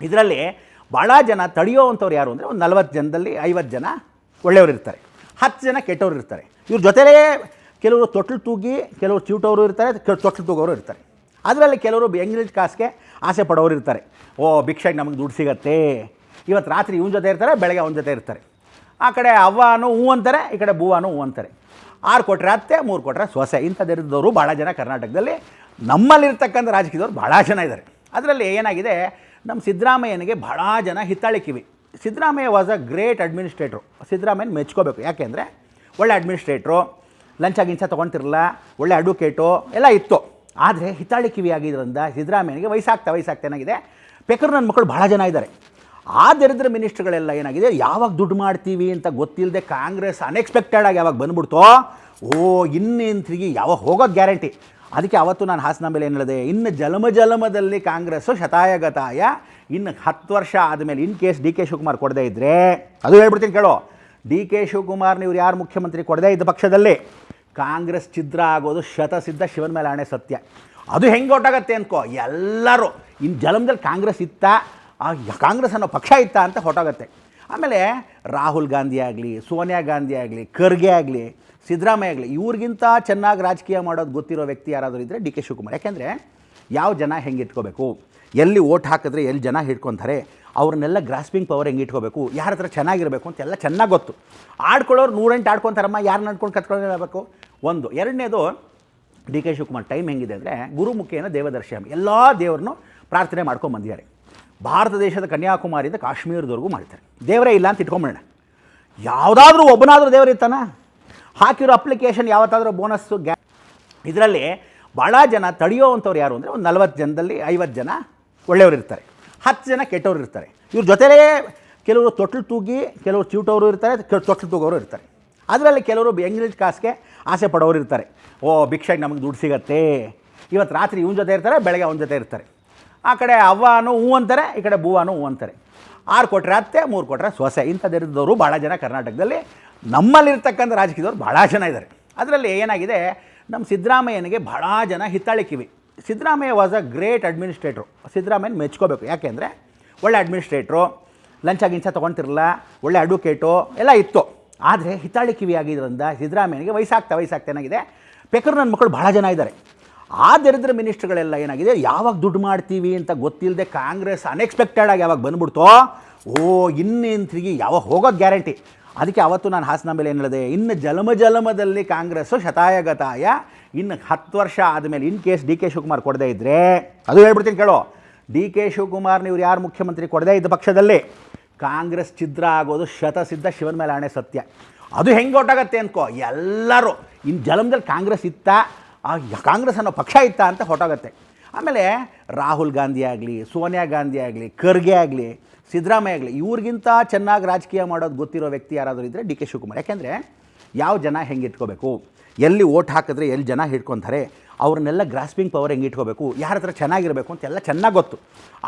ಇದರಲ್ಲಿ ಭಾಳ ಜನ ತಡೆಯೋವಂಥವ್ರು ಯಾರು ಅಂದರೆ ಒಂದು 40 ಜನದಲ್ಲಿ 50 ಜನ ಒಳ್ಳೆಯವರು ಇರ್ತಾರೆ, 10 ಜನ ಕೆಟ್ಟವರು ಇರ್ತಾರೆ. ಇವ್ರ ಜೊತೆಲೇ ಕೆಲವರು ತೊಟ್ಲು ತೂಗಿ, ಕೆಲವರು ಚಿವುಟವರು ಇರ್ತಾರೆ, ತೊಟ್ಲು ತೂಗೋರು ಇರ್ತಾರೆ. ಅದರಲ್ಲಿ ಕೆಲವರು ಎಂಗ್ಲಿಷ್ ಕಾಸಿಗೆ ಆಸೆ ಪಡೋರು ಇರ್ತಾರೆ. ಓ ಭಿಕ್ಷೆಗೆ ನಮಗೆ ದುಡ್ಡು ಸಿಗತ್ತೆ, ಇವತ್ತು ರಾತ್ರಿ ಇವನ ಜೊತೆ ಇರ್ತಾರೆ, ಬೆಳಗ್ಗೆ ಅವನ ಜೊತೆ ಇರ್ತಾರೆ. ಆ ಕಡೆ ಅವ್ವನೂ ಹೂ ಅಂತಾರೆ, ಈ ಕಡೆ ಬೂವನೂ ಹೂ ಅಂತಾರೆ. 6 ಕೊಟ್ಟರೆ ಅತ್ತೆ, 3 ಕೊಟ್ಟರೆ ಸೊಸೆ. ಇಂಥದ್ದಿರೋರು ಭಾಳ ಜನ ಕರ್ನಾಟಕದಲ್ಲಿ ನಮ್ಮಲ್ಲಿರ್ತಕ್ಕಂಥ ರಾಜಕೀಯದವ್ರು ಭಾಳ ಜನ ಇದ್ದಾರೆ. ಅದರಲ್ಲಿ ಏನಾಗಿದೆ, ನಮ್ಮ ಸಿದ್ದರಾಮಯ್ಯನಿಗೆ ಭಾಳ ಜನ ಹಿತ್ತಾಳಿಕಿವಿ. Siddaramaiah was a great administrator. ಸಿದ್ದರಾಮಯ್ಯನ ಮೆಚ್ಕೋಬೇಕು. ಯಾಕೆಂದರೆ ಒಳ್ಳೆ ಅಡ್ಮಿನಿಸ್ಟ್ರೇಟ್ರು, ಲಂಚ ಗಿಂಚ ತೊಗೊಳ್ತಿರಲ್ಲ, ಒಳ್ಳೆ ಅಡ್ವೊಕೇಟು ಎಲ್ಲ ಇತ್ತು. ಆದರೆ ಹಿತ್ತಾಳಿ ಕಿವಿ ಆಗಿದ್ದರಿಂದ ಸಿದ್ದರಾಮಯ್ಯನಿಗೆ ವಯಸ್ಸಾಗ್ತಾ ಏನಾಗಿದೆ, ಪೆಕ್ಕರು ನನ್ನ ಮಕ್ಕಳು ಭಾಳ ಜನ ಇದ್ದಾರೆ. ಆ ದರಿದ್ರ ಮಿನಿಸ್ಟ್ರುಗಳೆಲ್ಲ ಏನಾಗಿದೆ, ಯಾವಾಗ ದುಡ್ಡು ಮಾಡ್ತೀವಿ ಅಂತ ಗೊತ್ತಿಲ್ಲದೆ ಕಾಂಗ್ರೆಸ್ ಅನ್ಎಕ್ಸ್ಪೆಕ್ಟೆಡಾಗಿ ಯಾವಾಗ ಬಂದುಬಿಡ್ತೋ, ಇನ್ನೇನು ತಿರುಗಿ ಯಾವಾಗ ಹೋಗೋದು ಗ್ಯಾರಂಟಿ. ಅದಕ್ಕೆ ಅವತ್ತು ನಾನು ಹಾಸನ ಮೇಲೆ ಏನು ಹೇಳಿದೆ, ಇನ್ನು ಜಲಮದಲ್ಲಿ ಕಾಂಗ್ರೆಸ್ಸು ಶತಾಯಗತಾಯ, ಇನ್ನು 10 ವರ್ಷ ಆದಮೇಲೆ in case D K Shivakumar ಕೊಡದೇ ಇದ್ದರೆ, ಅದು ಹೇಳ್ಬಿಡ್ತೀನಿ ಕೇಳೋ, ಡಿ ಕೆ ಶಿವಕುಮಾರ್ನ ಇವ್ರು ಯಾರು ಮುಖ್ಯಮಂತ್ರಿ ಕೊಡದೇ ಇದ್ದ ಪಕ್ಷದಲ್ಲಿ ಕಾಂಗ್ರೆಸ್ ಛಿದ್ರ ಆಗೋದು ಶತಸಿದ್ಧ, ಶಿವನ ಮೇಲೆ ಆಣೆ ಸತ್ಯ. ಅದು ಹೆಂಗೆ ಹೊರಟಾಗತ್ತೆ ಅಂದ್ಕೋ, ಎಲ್ಲರೂ ಇನ್ನು ಜಲಮದಲ್ಲಿ ಕಾಂಗ್ರೆಸ್ ಇತ್ತಾ, ಕಾಂಗ್ರೆಸ್ ಅನ್ನೋ ಪಕ್ಷ ಇತ್ತಾ ಅಂತ ಹೊರಟಾಗತ್ತೆ. ಆಮೇಲೆ ರಾಹುಲ್ ಗಾಂಧಿ ಆಗಲಿ, ಸೋನಿಯಾ ಗಾಂಧಿ ಆಗಲಿ, ಖರ್ಗೆ ಆಗಲಿ, ಸಿದ್ದರಾಮಯ್ಯ ಆಗಲಿ, ಇವ್ರಿಗಿಂತ ಚೆನ್ನಾಗಿ ರಾಜಕೀಯ ಮಾಡೋದು ಗೊತ್ತಿರೋ ವ್ಯಕ್ತಿ ಯಾರಾದರೂ ಇದ್ದರೆ ಡಿ ಕೆ ಶಿವಕುಮಾರ್. ಯಾಕೆಂದರೆ ಯಾವ ಜನ ಹೆಂಗೆ ಇಟ್ಕೋಬೇಕು, ಎಲ್ಲಿ ಓಟ್ ಹಾಕಿದ್ರೆ ಎಲ್ಲಿ ಜನ ಹಿಡ್ಕೊತಾರೆ, ಅವ್ರನ್ನೆಲ್ಲ ಗ್ರಾಸ್ಪಿಂಗ್ ಪವರ್ ಹೆಂಗೆ ಇಟ್ಕೋಬೇಕು, ಯಾರ ಹತ್ರ ಚೆನ್ನಾಗಿರಬೇಕು ಅಂತೆಲ್ಲ ಚೆನ್ನಾಗಿ ಗೊತ್ತು. ಆಡ್ಕೊಳ್ಳೋರು 108 ಆಡ್ಕೊತಾರಮ್ಮ, ಯಾರು ನಡ್ಕೊಂಡು ಕತ್ಕೊಳ್ಳಬೇಕು. ಒಂದು. ಎರಡನೇದು, ಡಿ ಕೆ ಶಿವಕುಮಾರ್ ಟೈಮ್ ಹೆಂಗಿದೆ ಅಂದರೆ, ಗುರುಮುಖೇನ ದೇವದರ್ಶಿಯಾಮಿ, ಎಲ್ಲ ದೇವ್ರನ್ನೂ ಪ್ರಾರ್ಥನೆ ಮಾಡ್ಕೊಂಡು ಬಂದಿದ್ದಾರೆ. ಭಾರತ ದೇಶದ ಕನ್ಯಾಕುಮಾರಿಯಿಂದ ಕಾಶ್ಮೀರದವರೆಗೂ ಮಾಡ್ತಾರೆ. ದೇವರೇ ಇಲ್ಲ ಅಂತ ಇಟ್ಕೊಂಬೇಡ, ಯಾವುದಾದ್ರೂ ಒಬ್ಬನಾದರೂ ದೇವರು ಇರ್ತಾನ. ಹಾಕಿರೋ ಅಪ್ಲಿಕೇಶನ್ ಯಾವತ್ತಾದರೂ ಬೋನಸ್ಸು ಇದರಲ್ಲಿ ಭಾಳ ಜನ ತಡೆಯೋವಂಥವ್ರು ಯಾರು ಅಂದರೆ ಒಂದು 40 ಜನದಲ್ಲಿ 50 ಜನ ಒಳ್ಳೆಯವರು ಇರ್ತಾರೆ, 10 ಜನ ಕೆಟ್ಟವರು ಇರ್ತಾರೆ. ಇವ್ರ ಜೊತೆಲೇ ಕೆಲವರು ತೊಟ್ಲು ತೂಗಿ, ಕೆಲವರು ಚಿವುಟವರು ಇರ್ತಾರೆ, ತೊಟ್ಲು ತೂಗೋರು ಇರ್ತಾರೆ. ಅದರಲ್ಲಿ ಕೆಲವರು ಎಂಗ್ಲಿಷ್ ಕಾಸಿಗೆ ಆಸೆ ಪಡೋರು ಇರ್ತಾರೆ. ಓ ಭಿಕ್ಷೆಗೆ ನಮಗೆ ದುಡ್ಡು ಸಿಗತ್ತೆ, ಇವತ್ತು ರಾತ್ರಿ ಇವನ ಜೊತೆ ಇರ್ತಾರೆ, ಬೆಳಗ್ಗೆ ಅವನ ಜೊತೆ ಇರ್ತಾರೆ. ಆ ಕಡೆ ಅವ್ವನೂ ಹೂ ಅಂತಾರೆ, ಈ ಕಡೆ ಬೂವನೂ ಹೂ ಅಂತಾರೆ. 6 ಕೊಟ್ಟರೆ ಅತ್ತೆ, 3 ಕೊಟ್ಟರೆ ಸೊಸೆ. ಇಂಥದ್ದಿರೋರು ಭಾಳ ಜನ ಕರ್ನಾಟಕದಲ್ಲಿ ನಮ್ಮಲ್ಲಿರ್ತಕ್ಕಂಥ ರಾಜಕೀಯದವ್ರು ಭಾಳ ಜನ ಇದ್ದಾರೆ. ಅದರಲ್ಲಿ ಏನಾಗಿದೆ, ನಮ್ಮ ಸಿದ್ದರಾಮಯ್ಯನಿಗೆ ಭಾಳ ಜನ ಹಿತ್ತಾಳಿಕಿವಿ. Siddaramaiah was a great administrator. ಸಿದ್ದರಾಮಯ್ಯನ ಮೆಚ್ಕೋಬೇಕು. ಯಾಕೆಂದರೆ ಒಳ್ಳೆ ಅಡ್ಮಿನಿಸ್ಟ್ರೇಟ್ರು, ಲಂಚ ಗಿಂಚ ತೊಗೊಳ್ತಿರಲ್ಲ, ಒಳ್ಳೆ ಅಡ್ವೊಕೇಟು ಎಲ್ಲ ಇತ್ತು. ಆದರೆ ಹಿತ್ತಾಳಿ ಕಿವಿ ಆಗಿದ್ದರಿಂದ ಸಿದ್ದರಾಮಯ್ಯನಿಗೆ ವಯಸ್ಸಾಗ್ತಾ ಏನಾಗಿದೆ, ಪೆಕ್ಕರು ನನ್ನ ಮಕ್ಕಳು ಭಾಳ ಜನ ಇದ್ದಾರೆ. ಆ ದರಿದ್ರ ಮಿನಿಸ್ಟ್ರುಗಳೆಲ್ಲ ಏನಾಗಿದೆ, ಯಾವಾಗ ದುಡ್ಡು ಮಾಡ್ತೀವಿ ಅಂತ ಗೊತ್ತಿಲ್ಲದೆ ಕಾಂಗ್ರೆಸ್ ಅನ್ಎಕ್ಸ್ಪೆಕ್ಟೆಡಾಗಿ ಯಾವಾಗ ಬಂದುಬಿಡ್ತೋ, ಇನ್ನೇನು ತಿರುಗಿ ಯಾವಾಗ ಹೋಗೋದು ಗ್ಯಾರಂಟಿ. ಅದಕ್ಕೆ ಅವತ್ತು ನಾನು ಹಾಸನ ಮೇಲೆ ಏನು ಹೇಳಿದೆ, ಇನ್ನು ಜಲಮದಲ್ಲಿ ಕಾಂಗ್ರೆಸ್ಸು ಶತಾಯಗತಾಯ, ಇನ್ನು 10 ವರ್ಷ ಆದಮೇಲೆ in case D K Shivakumar ಕೊಡದೇ ಇದ್ದರೆ, ಅದು ಹೇಳ್ಬಿಡ್ತೀನಿ ಕೇಳೋ, ಡಿ ಕೆ ಶಿವಕುಮಾರ್ನ ಇವ್ರು ಯಾರು ಮುಖ್ಯಮಂತ್ರಿ ಕೊಡದೇ ಇದ್ದ ಪಕ್ಷದಲ್ಲಿ ಕಾಂಗ್ರೆಸ್ ಛಿದ್ರ ಆಗೋದು ಶತಸಿದ್ಧ, ಶಿವನ ಮೇಲೆ ಆಣೆ ಸತ್ಯ. ಅದು ಹೆಂಗೆ ಹೊರಟಾಗತ್ತೆ ಅಂದ್ಕೋ, ಎಲ್ಲರೂ ಇನ್ನು ಜಲಮದಲ್ಲಿ ಕಾಂಗ್ರೆಸ್ ಇತ್ತಾ, ಕಾಂಗ್ರೆಸ್ ಅನ್ನೋ ಪಕ್ಷ ಇತ್ತಾ ಅಂತ ಹೊರಟಾಗತ್ತೆ. ಆಮೇಲೆ ರಾಹುಲ್ ಗಾಂಧಿ ಆಗಲಿ, ಸೋನಿಯಾ ಗಾಂಧಿ ಆಗಲಿ, ಖರ್ಗೆ ಆಗಲಿ, ಸಿದ್ದರಾಮಯ್ಯ ಆಗಲಿ, ಇವ್ರಿಗಿಂತ ಚೆನ್ನಾಗಿ ರಾಜಕೀಯ ಮಾಡೋದು ಗೊತ್ತಿರೋ ವ್ಯಕ್ತಿ ಯಾರಾದರೂ ಇದ್ದರೆ ಡಿ ಕೆ ಶಿವಕುಮಾರ್. ಯಾಕೆಂದರೆ ಯಾವ ಜನ ಹೆಂಗೆ ಇಟ್ಕೋಬೇಕು, ಎಲ್ಲಿ ಓಟ್ ಹಾಕಿದ್ರೆ ಎಲ್ಲಿ ಜನ ಹಿಡ್ಕೊತಾರೆ, ಅವ್ರನ್ನೆಲ್ಲ ಗ್ರಾಸ್ಪಿಂಗ್ ಪವರ್ ಹೆಂಗೆ ಇಟ್ಕೋಬೇಕು, ಯಾರ ಹತ್ರ ಚೆನ್ನಾಗಿರಬೇಕು ಅಂತೆಲ್ಲ ಚೆನ್ನಾಗಿ ಗೊತ್ತು.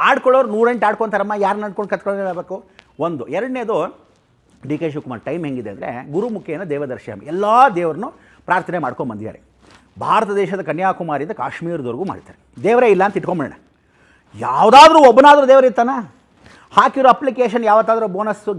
ಆಡ್ಕೊಳ್ಳೋರು 108 ಆಡ್ಕೊತಾರಮ್ಮ, ಯಾರು ನಡ್ಕೊಂಡು ಕತ್ಕೊಳ್ಳಬೇಕು. ಒಂದು. ಎರಡನೇದು, ಡಿ ಕೆ ಶಿವಕುಮಾರ್ ಟೈಮ್ ಹೆಂಗಿದೆ ಅಂದರೆ, ಗುರುಮುಖೇನ ದೇವದರ್ಶಿಯಾಮಿ, ಎಲ್ಲ ದೇವ್ರನ್ನೂ ಪ್ರಾರ್ಥನೆ ಮಾಡ್ಕೊಂಡು ಬಂದಿದ್ದಾರೆ. ಭಾರತ ದೇಶದ ಕನ್ಯಾಕುಮಾರಿಯಿಂದ ಕಾಶ್ಮೀರದವರೆಗೂ ಮಾಡ್ತಾರೆ. ದೇವರೇ ಇಲ್ಲ ಅಂತ ಇಟ್ಕೊಂಬೇಡ, ಯಾವುದಾದ್ರೂ ಒಬ್ಬನಾದರೂ ದೇವರು ಇರ್ತಾನ. ಹಾಕಿರೋ ಅಪ್ಲಿಕೇಶನ್ ಯಾವತ್ತಾದರೂ ಬೋನಸ್ಸು